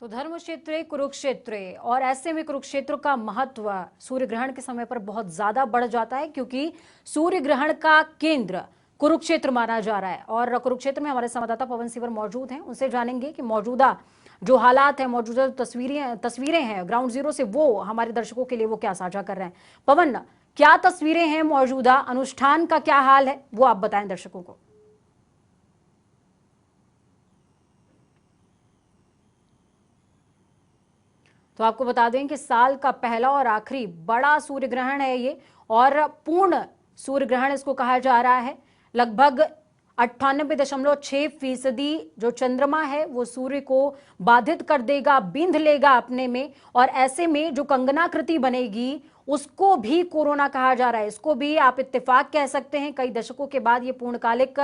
तो धर्म क्षेत्र कुरुक्षेत्र, और ऐसे में कुरुक्षेत्र का महत्व सूर्य ग्रहण के समय पर बहुत ज्यादा बढ़ जाता है, क्योंकि सूर्य ग्रहण का केंद्र कुरुक्षेत्र माना जा रहा है। और कुरुक्षेत्र में हमारे संवाददाता पवन सिवर मौजूद हैं, उनसे जानेंगे कि मौजूदा जो हालात है, मौजूदा तस्वीरें हैं ग्राउंड जीरो से, वो हमारे दर्शकों के लिए वो क्या साझा कर रहे हैं। पवन, क्या तस्वीरें हैं, मौजूदा अनुष्ठान का क्या हाल है, वो आप बताएं दर्शकों को। तो आपको बता दें कि साल का पहला और आखिरी बड़ा सूर्य ग्रहण है ये, और पूर्ण सूर्य ग्रहण इसको कहा जा रहा है। लगभग 98.6% जो चंद्रमा है वो सूर्य को बाधित कर देगा, बिंध लेगा अपने में, और ऐसे में जो कंगनाकृति बनेगी उसको भी कोरोना कहा जा रहा है। इसको भी आप इत्तेफाक कह सकते हैं। कई दशकों के बाद ये पूर्णकालिक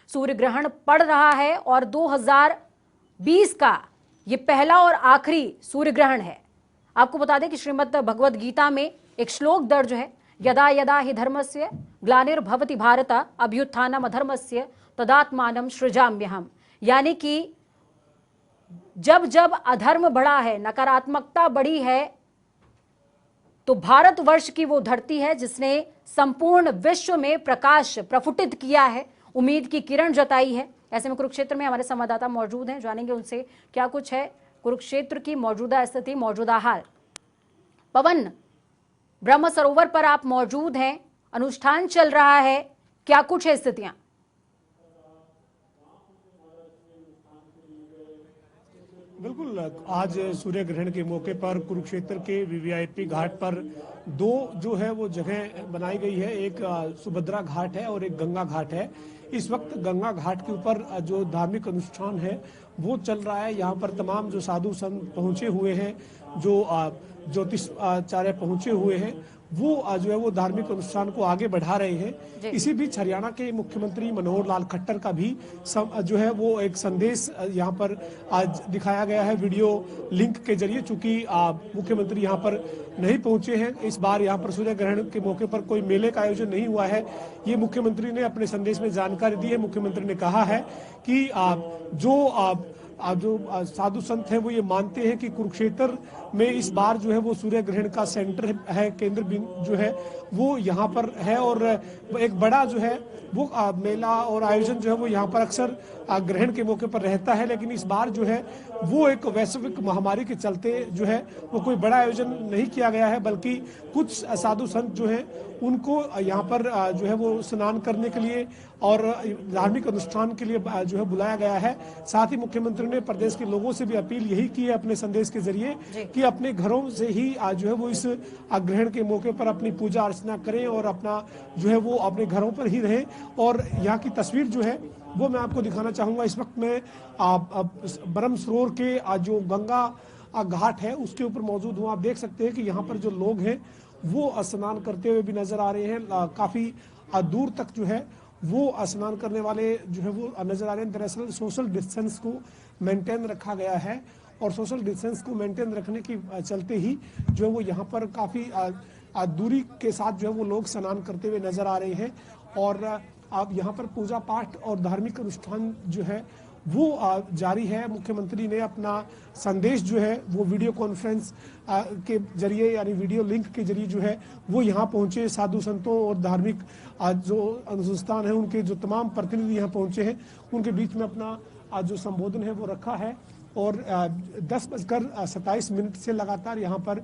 सूर्य ग्रहण पड़ रहा है, और 2020 का ये पहला और आखिरी सूर्य ग्रहण है। आपको बता दें कि श्रीमद् भगवद गीता में एक श्लोक दर्ज है, यदा यदा हि धर्मस्य ग्लानिर्भवति भारत अभ्युत्थानम अधर्मस्य तदात्मानं सृजाम्यहम्। यानी कि जब जब अधर्म बढ़ा है, नकारात्मकता बढ़ी है, तो भारतवर्ष की वो धरती है जिसने संपूर्ण विश्व में प्रकाश प्रफुटित किया है, उम्मीद की किरण जताई है। ऐसे में कुरुक्षेत्र में हमारे संवाददाता मौजूद हैं, जानेंगे उनसे क्या कुछ है कुरुक्षेत्र की मौजूदा स्थिति, मौजूदा हाल। पवन, ब्रह्म सरोवर पर आप मौजूद हैं, अनुष्ठान चल रहा है, क्या कुछ है स्थितियां? बिल्कुल, आज सूर्य ग्रहण के मौके पर कुरुक्षेत्र के वीवीआईपी घाट पर दो जो है वो जगह बनाई गई है। एक सुभद्रा घाट है और एक गंगा घाट है। इस वक्त गंगा घाट के ऊपर जो धार्मिक अनुष्ठान है वो चल रहा है। यहाँ पर तमाम जो साधु संत पहुंचे हुए हैं, जो ज्योतिषाचार्य पहुंचे हुए हैं, वो जो है वो धार्मिक अनुष्ठान को आगे बढ़ा रहे हैं। इसी बीच हरियाणा के मुख्यमंत्री मनोहर लाल खट्टर का भी जो है वो एक संदेश यहाँ पर आज दिखाया गया है वीडियो लिंक के जरिए। चूंकि मुख्यमंत्री यहाँ पर नहीं पहुंचे हैं, इस बार यहाँ पर सूर्य ग्रहण के मौके पर कोई मेले का आयोजन नहीं हुआ है, ये मुख्यमंत्री ने अपने संदेश में जानकारी दी है। मुख्यमंत्री ने कहा है कि जो साधु संत हैं वो ये मानते हैं कि कुरुक्षेत्र में इस बार जो है वो सूर्य ग्रहण का सेंटर है, केंद्र बिंदु जो है वो यहाँ पर है, और एक बड़ा जो है वो मेला और आयोजन जो है वो यहाँ पर अक्सर ग्रहण के मौके पर रहता है। लेकिन इस बार जो है वो एक वैश्विक महामारी के चलते जो है वो कोई बड़ा आयोजन नहीं किया गया है, बल्कि कुछ साधु संत जो है उनको यहाँ पर जो है वो स्नान करने के लिए और धार्मिक अनुष्ठान के लिए जो है बुलाया गया है। साथ ही मुख्यमंत्री ने प्रदेश के लोगों से भी अपील यही की है अपने संदेश के जरिए कि अपने घरों से ही जो है वो इस ग्रहण के मौके पर अपनी पूजा अर्चना करें और अपना जो है वो अपने घरों पर ही रहें। और यहाँ की तस्वीर जो है वो मैं आपको दिखाना चाहूँगा। इस वक्त मैं ब्रह्म सरोवर के जो गंगा घाट है उसके ऊपर मौजूद हूँ। आप देख सकते हैं कि यहाँ पर जो लोग हैं वो स्नान करते हुए भी नजर आ रहे हैं। काफ़ी दूर तक जो है वो स्नान करने वाले जो है वो नजर आ रहे हैं। दरअसल सोशल डिस्टेंस को मेंटेन रखा गया है, और सोशल डिस्टेंस को मेंटेन रखने की चलते ही जो है वो यहाँ पर काफ़ी दूरी के साथ जो है वो लोग स्नान करते हुए नजर आ रहे हैं। और अब यहाँ पर पूजा पाठ और धार्मिक अनुष्ठान जो है वो जारी है। मुख्यमंत्री ने अपना संदेश जो है वो वीडियो कॉन्फ्रेंस के जरिए यानी वीडियो लिंक के जरिए जो है वो यहाँ पहुँचे। साधु संतों और धार्मिक जो अनुष्ठान है उनके जो तमाम प्रतिनिधि यहाँ पहुँचे हैं उनके बीच में अपना जो संबोधन है वो रखा है। और 10:27 से लगातार यहाँ पर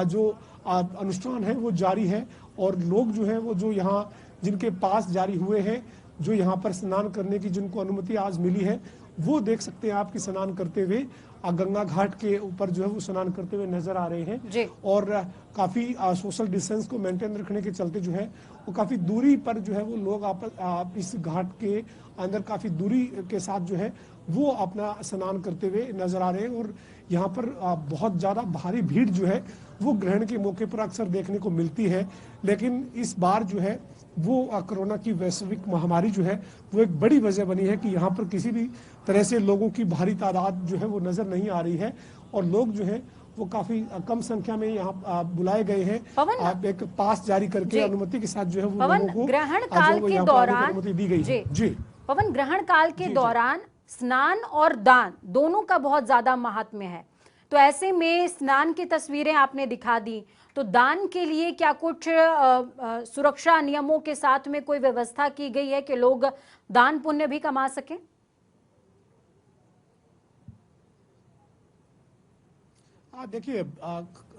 जो अनुष्ठान है वो जारी है, और लोग जो है वो जो यहाँ जिनके पास जारी हुए हैं, जो यहाँ पर स्नान करने की जिनको अनुमति आज मिली है, वो देख सकते हैं आप कि स्नान करते हुए गंगा घाट के ऊपर जो है वो स्नान करते हुए नजर आ रहे हैं। और काफी सोशल डिस्टेंस को मेंटेन रखने के चलते जो है वो काफी दूरी पर जो है वो लोग इस घाट के अंदर काफी दूरी के साथ जो है वो अपना स्नान करते हुए नजर आ रहे हैं। और यहाँ पर बहुत ज्यादा भारी भीड़ जो है वो ग्रहण के मौके पर अक्सर देखने को मिलती है, लेकिन इस बार जो है वो कोरोना की वैश्विक महामारी जो है वो एक बड़ी वजह बनी है कि यहाँ पर किसी भी तरह से लोगों की भारी तादाद जो है वो नजर नहीं आ रही है, और लोग जो है वो काफी कम संख्या में यहाँ बुलाए गए हैं। एक पास जारी करके अनुमति के साथ जो है वो लोगों को ग्रहण काल के दौरान अनुमति दी गई। जी पवन, ग्रहण काल के दौरान स्नान और दान दोनों का बहुत ज्यादा महात्म्य है। तो ऐसे में स्नान की तस्वीरें आपने दिखा दी, तो दान के लिए क्या कुछ सुरक्षा नियमों के साथ में कोई व्यवस्था की गई है कि लोग दान पुण्य भी कमा सकें? देखिए,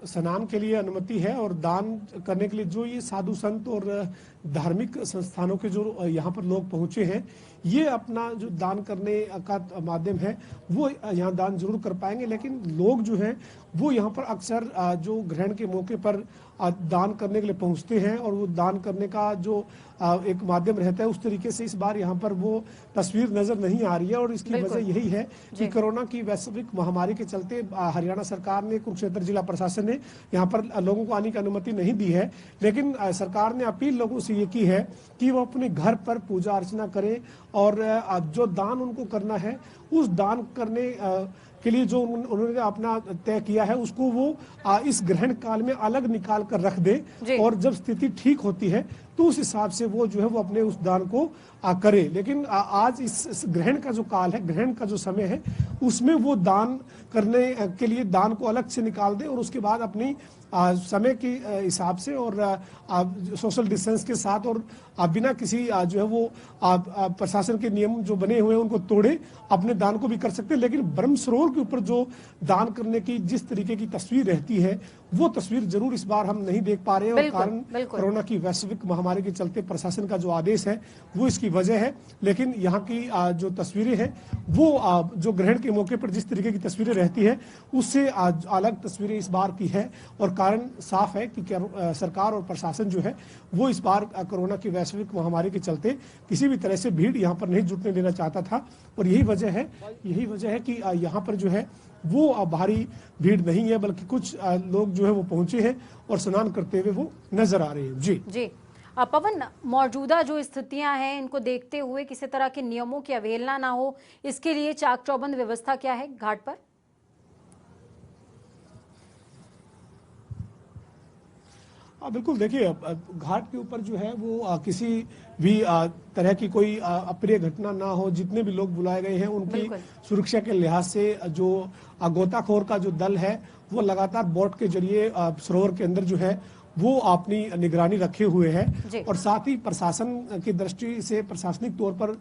स्नान के लिए अनुमति है और दान करने के लिए जो ये साधु संत और धार्मिक संस्थानों के जो यहाँ पर लोग पहुंचे हैं, ये अपना जो दान करने का माध्यम है वो यहाँ दान जरूर कर पाएंगे। लेकिन लोग जो हैं वो यहाँ पर अक्सर जो ग्रहण के मौके पर दान करने के लिए पहुंचते हैं और वो दान करने का जो एक माध्यम रहता है, उस तरीके से इस बार यहाँ पर वो तस्वीर नजर नहीं आ रही है। और इसकी वजह यही है कि कोरोना की वैश्विक महामारी के चलते हरियाणा सरकार ने, कुरुक्षेत्र जिला प्रशासन ने यहाँ पर लोगों को आने की अनुमति नहीं दी है। लेकिन सरकार ने अपील लोगों से ये की है कि वो अपने घर पर पूजा अर्चना करें और जो दान उनको करना है उस दान करने के लिए जो उन्होंने अपना तय किया है उसको वो इस ग्रहण काल में अलग निकाल कर रख दे और जब स्थिति ठीक होती है तो उस हिसाब से वो जो है वो अपने उस दान को करे। लेकिन आज इस ग्रहण का जो काल है, ग्रहण का जो समय है, उसमें वो दान करने के लिए दान को अलग से निकाल दे और उसके बाद अपनी समय के हिसाब से और सोशल डिस्टेंस के साथ और बिना किसी जो है वो प्रशासन के नियम जो बने हुए हैं उनको तोड़े अपने दान को भी कर सकते हैं। लेकिन ब्रह्म सरोवर के ऊपर जो दान करने की जिस तरीके की तस्वीर रहती है वो तस्वीर जरूर इस बार हम नहीं देख पा रहे हैं और कारण कोरोना की वैश्विक महामारी के चलते प्रशासन का जो आदेश है वो इसकी वजह है। लेकिन यहाँ की जो तस्वीरें हैं वो जो ग्रहण के मौके पर जिस तरीके की तस्वीरें रहती है उससे अलग तस्वीरें इस बार की है और कारण साफ है कि सरकार और प्रशासन जो है वो इस बार कोरोना की वैश्विक महामारी के चलते किसी भी तरह से भीड़ यहाँ पर नहीं जुटने देना चाहता था। और यही वजह है कि यहाँ पर जो है वो भारी भीड़ नहीं है, बल्कि कुछ लोग जो है वो पहुंचे हैं और स्नान करते हुए वो नजर आ रहे हैं। जी पवन, मौजूदा जो स्थितियां हैं इनको देखते हुए किसी तरह के नियमों की अवहेलना ना हो, इसके लिए चाक चौबंद व्यवस्था क्या है घाट पर? बिल्कुल, देखिए घाट के ऊपर जो है वो किसी भी तरह की कोई अप्रिय घटना ना हो। जितने भी लोग बुलाए गए हैं उनकी सुरक्षा के लिहाज से जो गोताखोर का जो दल है वो लगातार बोट के जरिए सरोवर के अंदर जो है वो अपनी निगरानी रखे हुए है और साथ ही प्रशासन की दृष्टि से प्रशासनिक तौर पर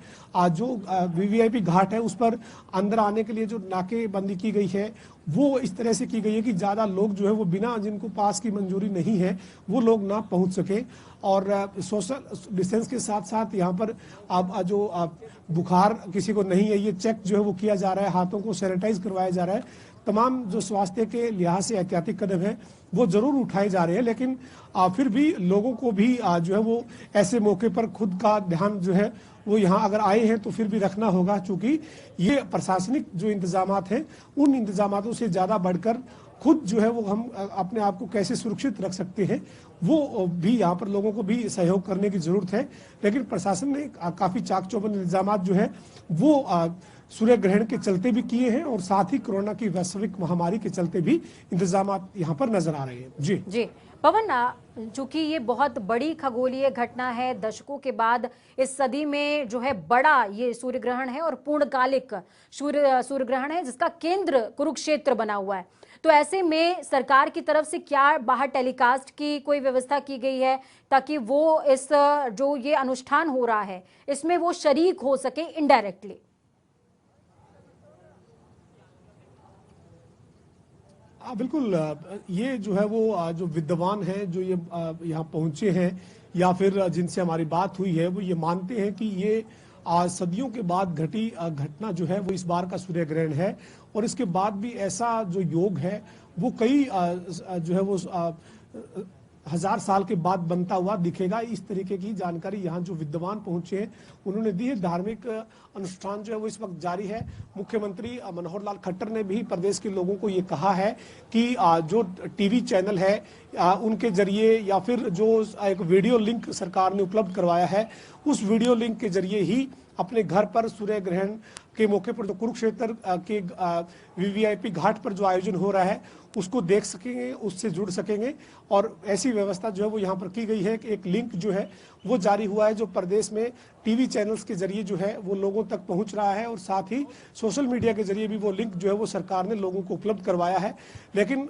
जो वीवीआईपी घाट है उस पर अंदर आने के लिए जो नाकेबंदी की गई है वो इस तरह से की गई है कि ज़्यादा लोग जो है वो बिना जिनको पास की मंजूरी नहीं है वो लोग ना पहुंच सके। और सोशल डिस्टेंस के साथ साथ यहाँ पर अब जो बुखार किसी को नहीं है ये चेक जो है वो किया जा रहा है, हाथों को सैनिटाइज करवाया जा रहा है। तमाम जो स्वास्थ्य के लिहाज से एहतियाती कदम है वो जरूर उठाए जा रहे हैं। लेकिन फिर भी लोगों को भी जो है वो ऐसे मौके पर खुद का ध्यान जो है वो यहाँ अगर आए हैं तो फिर भी रखना होगा, क्योंकि ये प्रशासनिक जो इंतजामात हैं उन इंतजामातों से ज़्यादा बढ़कर खुद जो है वो हम अपने आप को कैसे सुरक्षित रख सकते हैं वो भी यहाँ पर लोगों को भी सहयोग करने की जरूरत है। लेकिन प्रशासन ने काफ़ी चाक चौबंद इंतजामात जो है वो सूर्य ग्रहण के चलते भी किए हैं और साथ ही कोरोना की वैश्विक महामारी के चलते भी इंतजामात यहाँ पर नजर आ रहे हैं। जी पवन, चूंकि ये बहुत बड़ी खगोलीय घटना है, दशकों के बाद इस सदी में जो है बड़ा ये सूर्य ग्रहण है और पूर्णकालिक सूर्य ग्रहण है जिसका केंद्र कुरुक्षेत्र बना हुआ है, तो ऐसे में सरकार की तरफ से क्या बाहर टेलीकास्ट की कोई व्यवस्था की गई है ताकि वो इस जो ये अनुष्ठान हो रहा है इसमें वो शरीक हो सके इनडायरेक्टली? बिल्कुल, ये जो है वो जो विद्वान हैं जो ये यहाँ पहुंचे हैं या फिर जिनसे हमारी बात हुई है वो ये मानते हैं कि ये सदियों के बाद घटी घटना जो है वो इस बार का सूर्य ग्रहण है और इसके बाद भी ऐसा जो योग है वो कई जो है वो 1000 साल के बाद बनता हुआ दिखेगा। इस तरीके की जानकारी यहाँ जो विद्वान पहुंचे हैं उन्होंने दी है। धार्मिक अनुष्ठान जो है वो इस वक्त जारी है। मुख्यमंत्री मनोहर लाल खट्टर ने भी प्रदेश के लोगों को ये कहा है कि जो टीवी चैनल है उनके जरिए या फिर जो एक वीडियो लिंक सरकार ने उपलब्ध करवाया है उस वीडियो लिंक के जरिए ही अपने घर पर सूर्य ग्रहण के मौके पर जो कुरुक्षेत्र के वीवीआईपी घाट पर जो आयोजन हो रहा है उसको देख सकेंगे, उससे जुड़ सकेंगे। और ऐसी व्यवस्था जो है वो यहाँ पर की गई है कि एक लिंक जो है वो जारी हुआ है जो प्रदेश में टीवी चैनल्स के जरिए जो है वो लोगों तक पहुंच रहा है, और साथ ही सोशल मीडिया के जरिए भी वो लिंक जो है वो सरकार ने लोगों को उपलब्ध करवाया है। लेकिन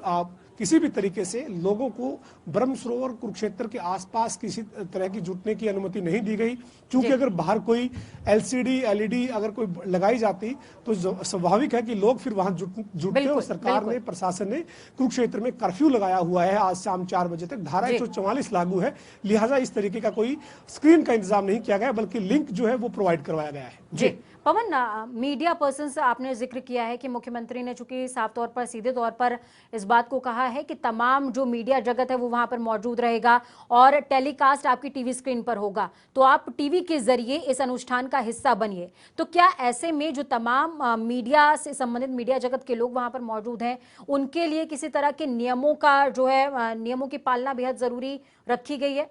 किसी भी तरीके से लोगों को ब्रह्म सरोवर कुरुक्षेत्र के आसपास किसी तरह की जुटने की अनुमति नहीं दी गई, क्योंकि अगर बाहर कोई एलसीडी एलईडी अगर कोई लगाई जाती तो स्वाभाविक है कि लोग फिर वहां जुटते। और सरकार ने, प्रशासन ने कुरुक्षेत्र में कर्फ्यू लगाया हुआ है आज शाम 4 बजे तक, धारा 144 लागू है, लिहाजा इस तरीके का कोई स्क्रीन का इंतजाम नहीं किया गया, बल्कि लिंक जो है वो प्रोवाइड करवाया गया है। जी पवन, मीडिया पर्सन से आपने जिक्र किया है कि मुख्यमंत्री ने चूंकि साफ तौर पर, सीधे तौर पर इस बात को कहा है कि तमाम जो मीडिया जगत है वो वहां पर मौजूद रहेगा और टेलीकास्ट आपकी टीवी स्क्रीन पर होगा, तो आप टीवी के जरिए इस अनुष्ठान का हिस्सा बनिए। तो क्या ऐसे में जो तमाम मीडिया से संबंधित मीडिया जगत के लोग वहां पर मौजूद हैं उनके लिए किसी तरह के नियमों का जो है नियमों की पालना बेहद जरूरी रखी गई है?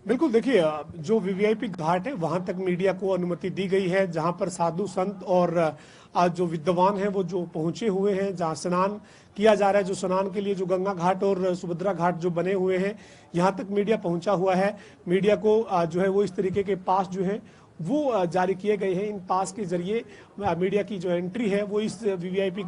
बिल्कुल, देखिए जो वीवीआईपी घाट है वहां तक मीडिया को अनुमति दी गई है, जहां पर साधु संत और जो विद्वान हैं वो जो पहुंचे हुए हैं, जहां स्नान किया जा रहा है, जो स्नान के लिए जो गंगा घाट और सुभद्रा घाट जो बने हुए हैं, यहाँ तक मीडिया पहुंचा हुआ है। मीडिया को जो है वो इस तरीके के पास जो है वो जारी किए गए हैं। इन पास के जरिए मीडिया की जो एंट्री है वो इस वीवीआईपी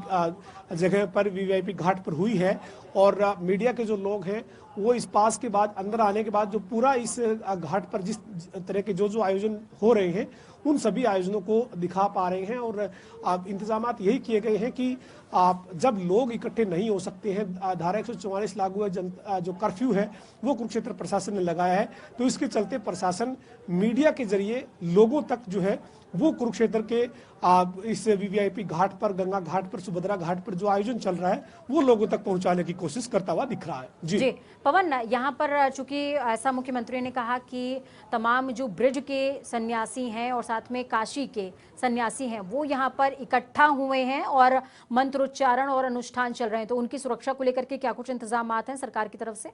जगह पर, वीवीआईपी घाट पर हुई है। और मीडिया के जो लोग हैं वो इस पास के बाद, अंदर आने के बाद, जो पूरा इस घाट पर जिस तरह के जो आयोजन हो रहे हैं उन सभी आयोजनों को दिखा पा रहे हैं। और इंतजाम यही किए गए हैं कि जब लोग इकट्ठे नहीं हो सकते हैं, धारा 144 लागू है, जो कर्फ्यू है वो कुरुक्षेत्र प्रशासन ने लगाया है, तो इसके चलते प्रशासन मीडिया के जरिए लोगों तक जो है वो कुरुक्षेत्र के इस वीवीआईपी घाट पर, गंगा घाट पर, सुभद्रा घाट पर जो आयोजन चल रहा है वो लोगों तक पहुंचाने की कोशिश करता हुआ दिख रहा है। जी पवन, यहाँ पर चूंकि ऐसा मुख्यमंत्री ने कहा कि तमाम जो ब्रिज के सन्यासी हैं और साथ में काशी के सन्यासी हैं वो यहाँ पर इकट्ठा हुए हैं और मंत्रोच्चारण और अनुष्ठान चल रहे हैं, तो उनकी सुरक्षा को लेकर के क्या कुछ इंतजाम हैं सरकार की तरफ से?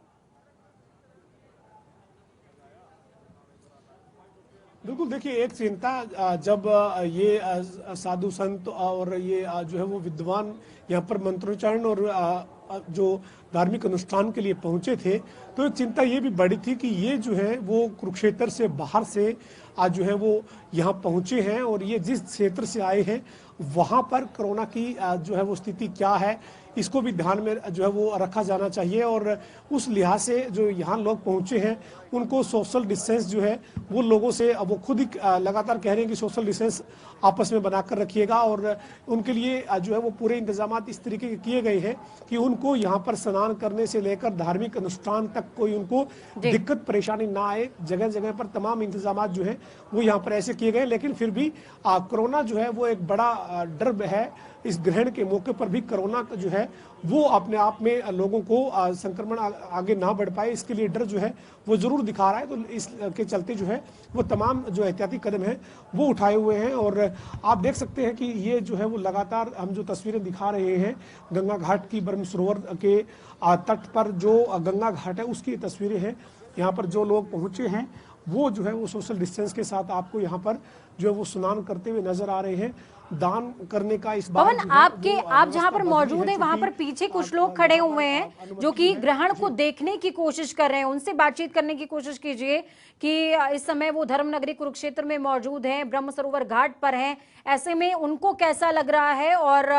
बिल्कुल, देखिए एक चिंता जब ये साधु संत और ये जो है वो विद्वान यहाँ पर मंत्रोच्चारण और जो धार्मिक अनुष्ठान के लिए पहुंचे थे, तो एक चिंता ये भी बड़ी थी कि ये जो है वो कुरुक्षेत्र से बाहर से आज जो है वो यहाँ पहुंचे हैं, और ये जिस क्षेत्र से आए हैं वहाँ पर कोरोना की जो है वो स्थिति क्या है इसको भी ध्यान में जो है वो रखा जाना चाहिए। और उस लिहाज से जो यहाँ लोग पहुँचे हैं उनको सोशल डिस्टेंस जो है वो लोगों से, वो खुद ही लगातार कह रहे हैं कि सोशल डिस्टेंस आपस में बनाकर रखिएगा। और उनके लिए जो है वो पूरे इंतजाम इस तरीके के किए गए हैं कि उनको यहाँ पर स्नान करने से लेकर धार्मिक अनुष्ठान तक कोई उनको दिक्कत परेशानी ना आए। जगह जगह पर तमाम इंतजाम जो है वो यहाँ पर ऐसे किए गए। लेकिन फिर भी कोरोना जो है वो एक बड़ा डर है। इस ग्रहण के मौके पर भी कोरोना जो है वो अपने आप में लोगों को संक्रमण आगे ना बढ़ पाए, इसके लिए डर जो है वो जरूर दिखा रहा है। तो इसके चलते जो है वो तमाम जो एहतियाती कदम है वो उठाए हुए हैं। और आप देख सकते हैं कि ये जो है वो लगातार हम जो तस्वीरें दिखा रहे हैं गंगा घाट की, ब्रह्म सरोवर के तट पर जो गंगा घाट है उसकी तस्वीरें हैं। यहाँ पर जो लोग पहुंचे हैं वो जो है वो सोशल डिस्टेंस के साथ आपको यहाँ पर जो है वो स्नान करते हुए नजर आ रहे हैं। दान करने का इस बार पवन, आप जहां पर मौजूद हैं वहां पर पीछे कुछ लोग खड़े हुए हैं जो कि ग्रहण को देखने की कोशिश कर रहे हैं, उनसे बातचीत करने की कोशिश कीजिए कि इस समय वो धर्म नगरी कुरुक्षेत्र में मौजूद हैं, ब्रह्म सरोवर घाट पर हैं, ऐसे में उनको कैसा लग रहा है और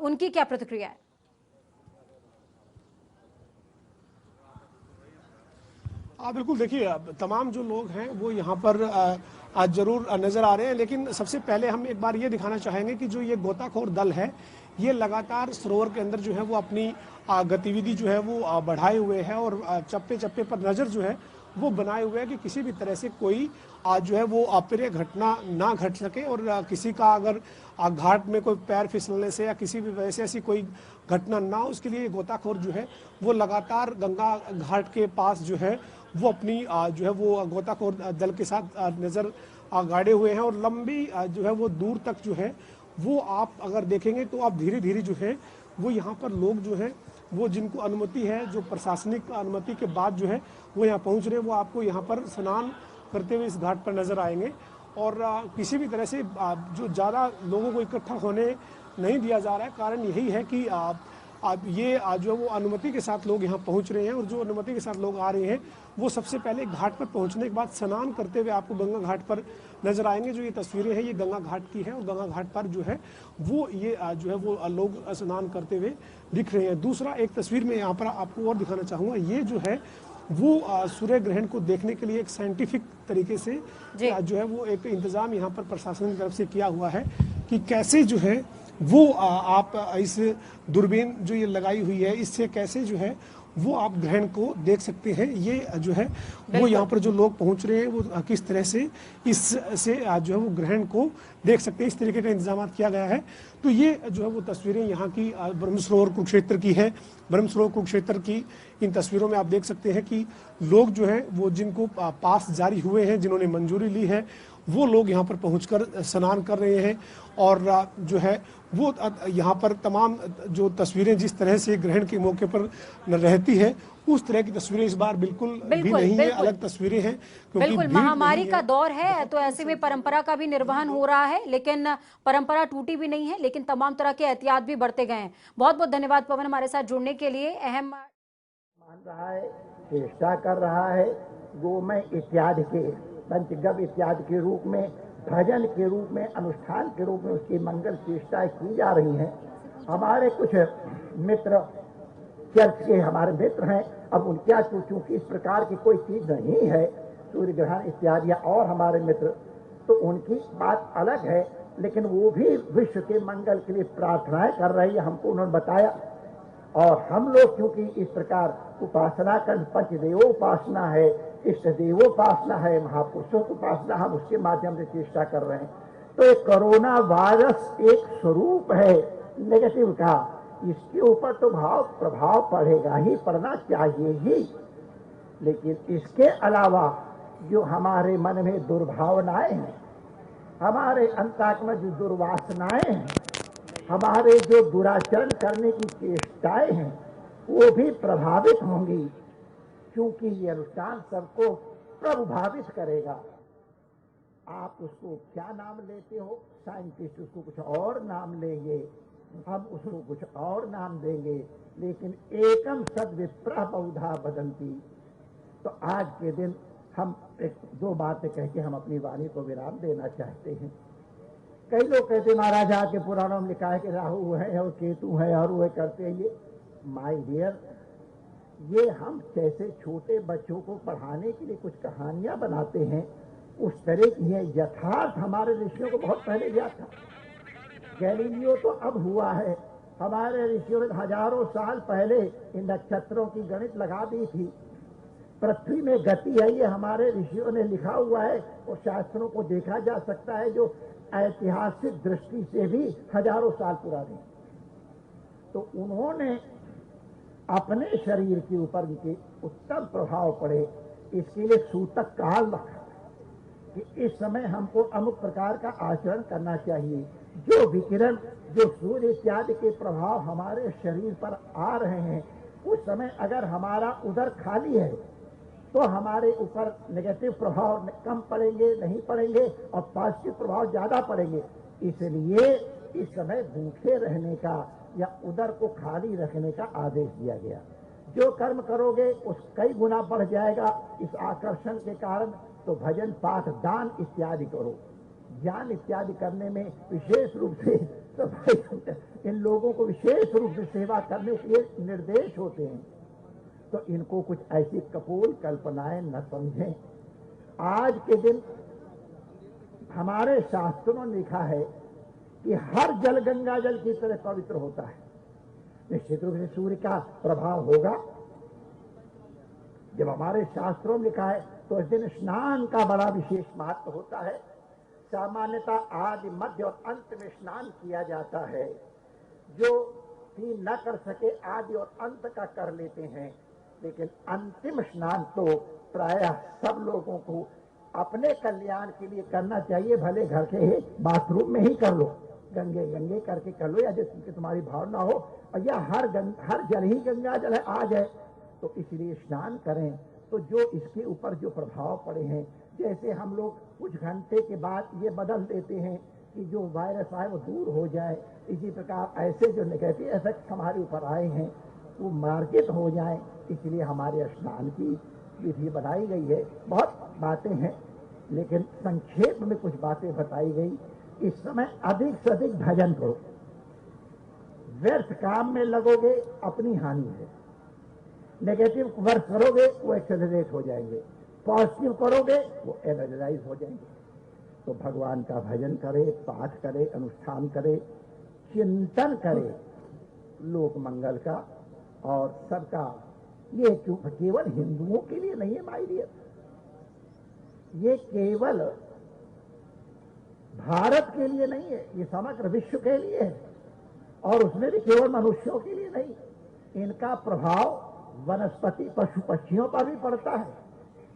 उनकी क्या प्रतिक्रिया है? बिल्कुल, देखिए तमाम जो लोग हैं वो यहाँ पर आज जरूर नजर आ रहे हैं। लेकिन सबसे पहले हम एक बार ये दिखाना चाहेंगे कि जो ये गोताखोर दल है ये लगातार सरोवर के अंदर जो है वो अपनी गतिविधि जो है वो बढ़ाए हुए है और चप्पे चप्पे पर नज़र जो है वो बनाए हुए है कि किसी भी तरह से कोई जो है वो अप्रिय घटना ना घट सके। और किसी का अगर घाट में कोई पैर फिसलने से या किसी भी वजह से ऐसी कोई घटना ना हो, उसके लिए गोताखोर जो है वो लगातार गंगा घाट के पास जो है वो अपनी जो है वो गोताखोर दल के साथ नज़र गाड़े हुए हैं। और लंबी जो है वो दूर तक जो है वो आप अगर देखेंगे तो आप धीरे धीरे जो है वो यहाँ पर लोग जो है वो जिनको अनुमति है, जो प्रशासनिक अनुमति के बाद जो है वो यहाँ पहुँच रहे हैं, वो आपको यहाँ पर स्नान करते हुए इस घाट पर नजर आएंगे। और किसी भी तरह से जो ज़्यादा लोगों को इकट्ठा होने नहीं दिया जा रहा है। कारण यही है कि ये जो है वो अनुमति के साथ लोग यहाँ पहुँच रहे हैं, और जो अनुमति के साथ लोग आ रहे हैं वो सबसे पहले घाट पर पहुँचने के बाद स्नान करते हुए आपको गंगा घाट पर नजर आएंगे। जो ये तस्वीरें हैं ये गंगा घाट की है, और गंगा घाट पर जो है वो ये जो है वो लोग स्नान करते हुए दिख रहे हैं। दूसरा एक तस्वीर में यहाँ पर आपको और दिखाना चाहूँगा, ये जो है वो सूर्य ग्रहण को देखने के लिए एक साइंटिफिक तरीके से जो है वो एक इंतजाम यहाँ पर प्रशासन की तरफ से किया हुआ है कि कैसे जो है वो आप इस दूरबीन जो ये लगाई हुई है इससे कैसे जो है वो आप ग्रहण को देख सकते हैं। ये जो है वो यहाँ पर जो लोग पहुंच रहे हैं वो किस तरह से इससे जो है वो ग्रहण को देख सकते हैं, इस तरीके का इंतजाम किया गया है। तो ये जो है वो तस्वीरें यहाँ की ब्रह्मसरोवर कुरुक्षेत्र की है। ब्रह्मसरोवर कुरुक्षेत्र की इन तस्वीरों में आप देख सकते हैं कि लोग जो है वो जिनको पास जारी हुए हैं, जिन्होंने मंजूरी ली है, वो लोग यहाँ पर पहुंचकर स्नान कर रहे हैं। और जो है वो यहाँ पर तमाम जो तस्वीरें जिस तरह से ग्रहण के मौके पर रहती है उस तरह की तस्वीरें इस बार बिल्कुल भी नहीं है, अलग तस्वीरें हैं। बिल्कुल महामारी का दौर है, तो ऐसे में परंपरा का भी निर्वहन हो रहा है, लेकिन परंपरा टूटी भी नहीं है, लेकिन तमाम तरह के एहतियात भी बढ़ते गए हैं। बहुत बहुत धन्यवाद पवन हमारे साथ जुड़ने के लिए। अहम मान रहा है, चेष्टा कर रहा है गोमय इत्यादि के पंचगव्य इत्यादि के रूप में, भजन के रूप में, अनुष्ठान के रूप में उसकी मंगल चेष्टाएं की जा रही हैं। हमारे कुछ मित्र चर्च के हमारे मित्र हैं, अब उनका चूंकि इस प्रकार की कोई चीज नहीं है सूर्य ग्रहण इत्यादि, और हमारे मित्र तो उनकी बात अलग है, लेकिन वो भी विश्व के मंगल के लिए प्रार्थनाएं कर रही है, हमको उन्होंने बताया। और हम लोग क्योंकि इस प्रकार उपासना कर पंचदेवोपासना है, इष्ट देवोपासना है, महापुरुषों की उपासना, हम उसके माध्यम से चेष्टा कर रहे हैं। तो ये कोरोना वायरस एक स्वरूप है नेगेटिव का, इसके ऊपर तो प्रभाव पड़ेगा ही, पड़ना चाहिए ही, लेकिन इसके अलावा जो हमारे मन में दुर्भावनाएं हैं, हमारे अंतःकरण में जो दुर्वासनाएं हैं, हमारे जो दुराचरण करने की चेष्टाएं हैं, वो भी प्रभावित होंगी, क्योंकि ये अनुष्ठान सबको प्रभावित करेगा। आप उसको क्या नाम लेते हो, साइंटिस्ट उसको कुछ और नाम लेंगे, हम उसको कुछ और नाम देंगे, लेकिन एकम सद विप्रः बहुधा बदंती। तो आज के दिन हम एक दो बातें कह के हम अपनी वाणी को विराम देना चाहते हैं। कई लोग कहते महाराज आपके पुराणों में लिखा है कि राहु है और केतु है और वो करते हैं। ये माय डियर, ये हम जैसे छोटे बच्चों को पढ़ाने के लिए कुछ कहानियां बनाते हैं, उस तरह की है। यथार्थ हमारे ऋषियों को बहुत पहले ज्ञात था। गैलीलियो तो अब हुआ है, हमारे ऋषियों ने हजारों साल पहले इन नक्षत्रों की गणित लगा दी थी। पृथ्वी में गति है, ये हमारे ऋषियों ने लिखा हुआ है, और शास्त्रों को देखा जा सकता है जो ऐतिहासिक दृष्टि से भी हजारों साल पुराने। तो उन्होंने अपने शरीर के ऊपर के उत्तम प्रभाव पड़े, इसके लिए सूतक काल रखा कि इस समय हमको अमुक प्रकार का आचरण करना चाहिए। जो विकिरण, जो सूर्य इत्यादि के प्रभाव हमारे शरीर पर आ रहे हैं, उस समय अगर हमारा उदर खाली है तो हमारे ऊपर नेगेटिव प्रभाव कम पड़ेंगे, नहीं पड़ेंगे, और पॉजिटिव प्रभाव ज्यादा पड़ेंगे। इसलिए इस समय भूखे रहने का या उदर को खाली रखने का आदेश दिया गया। जो कर्म करोगे उस कई गुना बढ़ जाएगा इस आकर्षण के कारण। तो भजन, पाठ, दान इत्यादि करो। ज्ञान इत्यादि करने में विशेष रूप से तो इन लोगों को विशेष रूप से सेवा करने के लिए निर्देश होते हैं। तो इनको कुछ ऐसी कपोल कल्पनाएं न समझें। आज के दिन हमारे शास्त्रों ने लिखा है कि हर जल गंगा जल की तरह पवित्र होता है। निश्चित रूप से सूर्य का प्रभाव होगा। जब हमारे शास्त्रों में लिखा है तो इस दिन स्नान का बड़ा विशेष महत्व होता है। सामान्यतः आदि, मध्य और अंत में स्नान किया जाता है। जो भी न कर सके आदि और अंत का कर लेते हैं, लेकिन अंतिम स्नान तो प्रायः सब लोगों को अपने कल्याण के लिए करना चाहिए। भले घर के बाथरूम में ही कर लो, गंगे गंगे करके कर लो, या जिसकी तुम्हारी भावना हो, या हर जल ही गंगा जल है आज है, तो इसलिए स्नान करें। तो जो इसके ऊपर जो प्रभाव पड़े हैं, जैसे हम लोग कुछ घंटे के बाद ये बदल देते हैं कि जो वायरस आए वो दूर हो जाए, इसी प्रकार ऐसे जो नेगेटिव इफेक्ट हमारे ऊपर आए हैं वो मार्केट हो जाए, इसलिए हमारे स्नान की विधि बनाई गई है। बहुत बातें हैं, लेकिन संक्षेप में कुछ बातें बताई गई। इस समय अधिक से अधिक भजन करो, व्यर्थ काम में लगोगे अपनी हानि है। नेगेटिव वर्क करोगे वो एक्सेलरेट हो जाएंगे, पॉजिटिव करोगे वो एनर्जाइज हो जाएंगे। तो भगवान का भजन करे, पाठ करे, अनुष्ठान करे, चिंतन करे लोक मंगल का और सबका। ये केवल हिंदुओं के लिए नहीं है माय डियर, ये केवल भारत के लिए नहीं है, ये समग्र विश्व के लिए है। और उसमें भी केवल मनुष्यों के लिए नहीं, इनका प्रभाव वनस्पति पशु पक्षियों पर भी पड़ता है।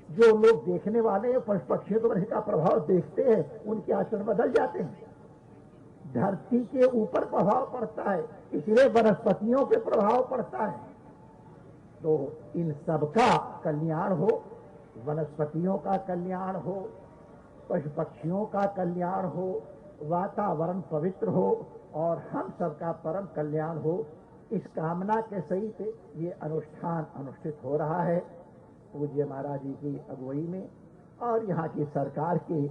जो लोग देखने वाले हैं पशु पक्षियों पर इसका प्रभाव देखते हैं, उनके आचरण बदल जाते हैं। धरती के ऊपर प्रभाव पड़ता है, इसलिए वनस्पतियों पे प्रभाव पड़ता है। तो इन सबका कल्याण हो, वनस्पतियों का कल्याण हो, पशु पक्षियों का कल्याण हो, वातावरण पवित्र हो और हम सबका परम कल्याण हो, इस कामना के सहित ये अनुष्ठान अनुष्ठित हो रहा है पूज्य महाराज जी की अगुवाई में और यहाँ की सरकार की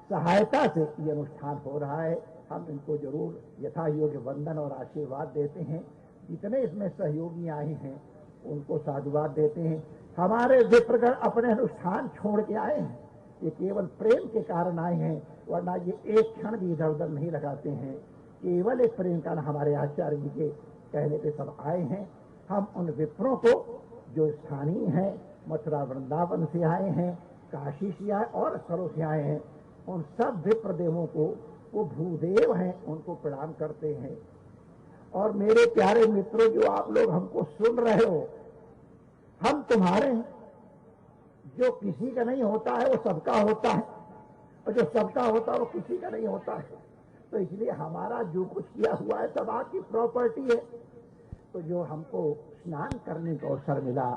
सहायता से ये अनुष्ठान हो रहा है। हम इनको जरूर यथा योग्य वंदन और आशीर्वाद देते हैं। जितने इसमें सहयोगी आए हैं उनको साधुवाद देते हैं। हमारे विप्रगण अपने अनुष्ठान छोड़ के आए हैं, ये केवल प्रेम के कारण आए हैं, वरना ये एक क्षण भी इधर उधर नहीं लगाते हैं। केवल एक प्रेम कारण हमारे आचार्य जी के कहने पे सब आए हैं। हम उन विप्रों को जो स्थानीय हैं, मथुरा वृंदावन से आए हैं, काशी से आए और स्थलों से आए हैं, उन सब विप्र देवों को, वो भूदेव हैं, उनको प्रणाम करते हैं। और मेरे प्यारे मित्रों, जो आप लोग हमको सुन रहे हो, हम तुम्हारे हैं। जो किसी का नहीं होता है वो सबका होता है, और जो सबका होता है वो किसी का नहीं होता है। तो इसलिए हमारा जो कुछ किया हुआ है सब आपकी प्रॉपर्टी है। तो जो हमको स्नान करने का अवसर मिला,